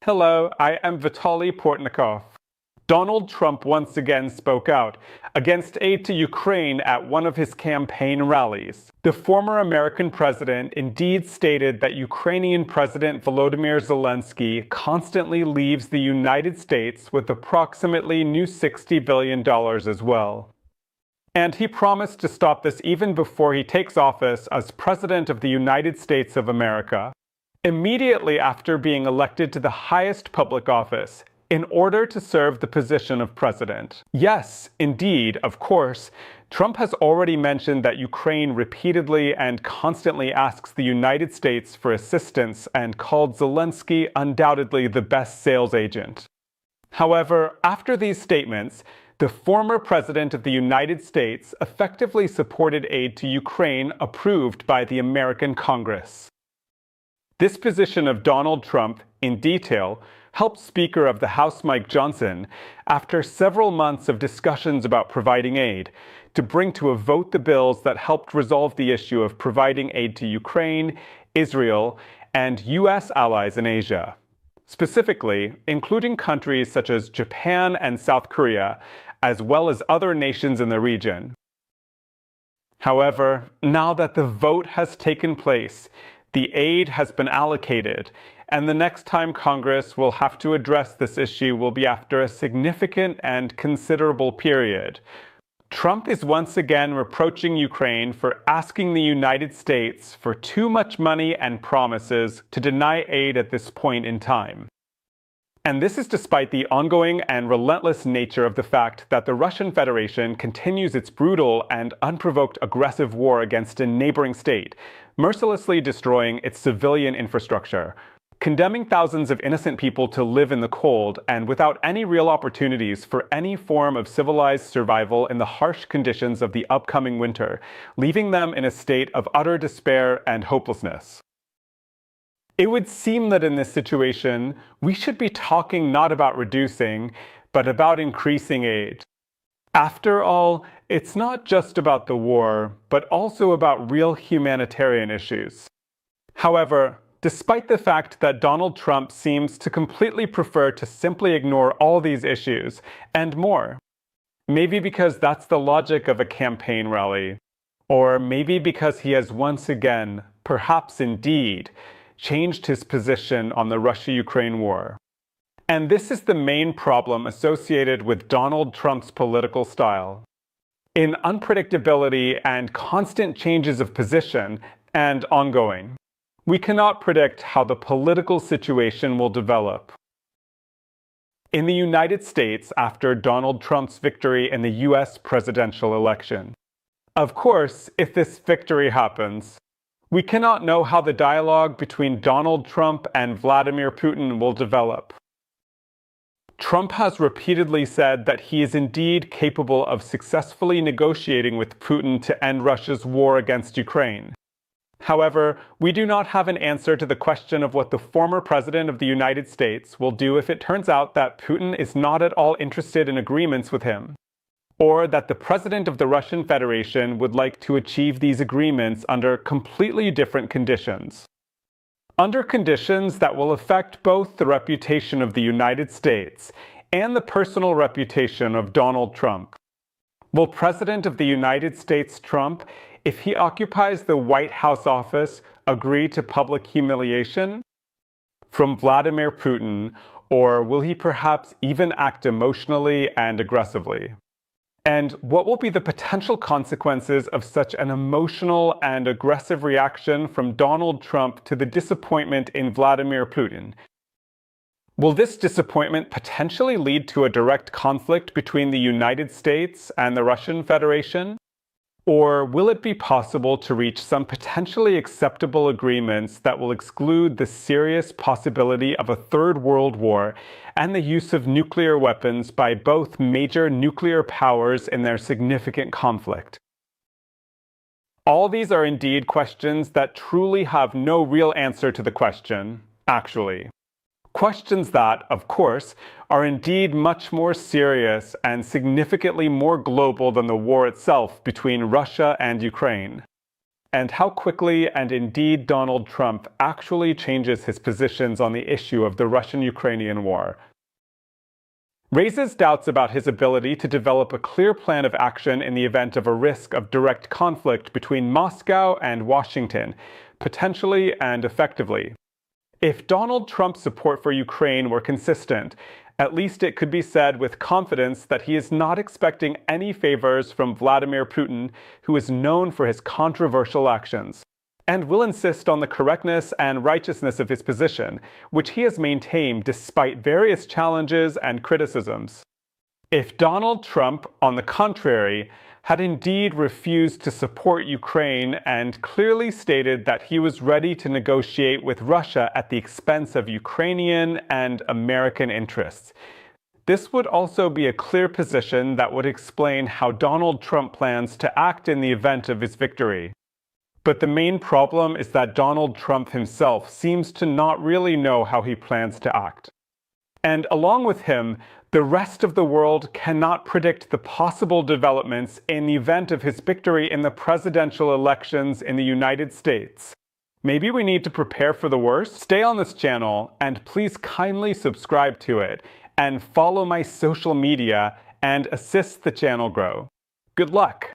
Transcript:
Hello, I am Vitaly Portnikov. Donald Trump once again spoke out against aid to Ukraine at one of his campaign rallies. The former American president indeed stated that Ukrainian President Volodymyr Zelensky constantly leaves the United States with approximately new $60 billion as well. And he promised to stop this even before he takes office as President of the United States of America. Immediately after being elected to the highest public office, in order to serve the position of president. Yes, indeed, of course, Trump has already mentioned that Ukraine repeatedly and constantly asks the United States for assistance and called Zelensky undoubtedly the best sales agent. However, after these statements, the former president of the United States effectively supported aid to Ukraine approved by the American Congress. This position of Donald Trump, in detail, helped Speaker of the House Mike Johnson, after several months of discussions about providing aid, to bring to a vote the bills that helped resolve the issue of providing aid to Ukraine, Israel, and U.S. allies in Asia. Specifically, including countries such as Japan and South Korea, as well as other nations in the region. However, now that the vote has taken place, the aid has been allocated, and the next time Congress will have to address this issue will be after a significant and considerable period. Trump is once again reproaching Ukraine for asking the United States for too much money and promises to deny aid at this point in time. And this is despite the ongoing and relentless nature of the fact that the Russian Federation continues its brutal and unprovoked aggressive war against a neighboring state, mercilessly destroying its civilian infrastructure, condemning thousands of innocent people to live in the cold and without any real opportunities for any form of civilized survival in the harsh conditions of the upcoming winter, leaving them in a state of utter despair and hopelessness. It would seem that in this situation, we should be talking not about reducing, but about increasing aid. After all, it's not just about the war, but also about real humanitarian issues. However, despite the fact that Donald Trump seems to completely prefer to simply ignore all these issues, and more, maybe because that's the logic of a campaign rally, or maybe because he has once again, perhaps indeed, changed his position on the Russia-Ukraine war. And this is the main problem associated with Donald Trump's political style. In unpredictability and constant changes of position, and ongoing, we cannot predict how the political situation will develop. In the United States after Donald Trump's victory in the US presidential election. Of course, if this victory happens, we cannot know how the dialogue between Donald Trump and Vladimir Putin will develop. Trump has repeatedly said that he is indeed capable of successfully negotiating with Putin to end Russia's war against Ukraine. However, we do not have an answer to the question of what the former president of the United States will do if it turns out that Putin is not at all interested in agreements with him, or that the president of the Russian Federation would like to achieve these agreements under completely different conditions. Under conditions that will affect both the reputation of the United States and the personal reputation of Donald Trump. Will President of the United States Trump, if he occupies the White House office, agree to public humiliation from Vladimir Putin, or will he perhaps even act emotionally and aggressively? And what will be the potential consequences of such an emotional and aggressive reaction from Donald Trump to the disappointment in Vladimir Putin? Will this disappointment potentially lead to a direct conflict between the United States and the Russian Federation? Or will it be possible to reach some potentially acceptable agreements that will exclude the serious possibility of a third world war and the use of nuclear weapons by both major nuclear powers in their significant conflict? All these are indeed questions that truly have no real answer to the question, actually. Questions that, of course, are indeed much more serious and significantly more global than the war itself between Russia and Ukraine. and how quickly and indeed Donald Trump actually changes his positions on the issue of the Russian-Ukrainian war, raises doubts about his ability to develop a clear plan of action in the event of a risk of direct conflict between Moscow and Washington, potentially and effectively. If Donald Trump's support for Ukraine were consistent, at least it could be said with confidence that he is not expecting any favors from Vladimir Putin, who is known for his controversial actions, and will insist on the correctness and righteousness of his position, which he has maintained despite various challenges and criticisms. If Donald Trump, on the contrary, had indeed refused to support Ukraine and clearly stated that he was ready to negotiate with Russia at the expense of Ukrainian and American interests, this would also be a clear position that would explain how Donald Trump plans to act in the event of his victory. But the main problem is that Donald Trump himself seems to not really know how he plans to act. And along with him, the rest of the world cannot predict the possible developments in the event of his victory in the presidential elections in the United States. Maybe we need to prepare for the worst? Stay on this channel and please kindly subscribe to it and follow my social media and assist the channel grow. Good luck!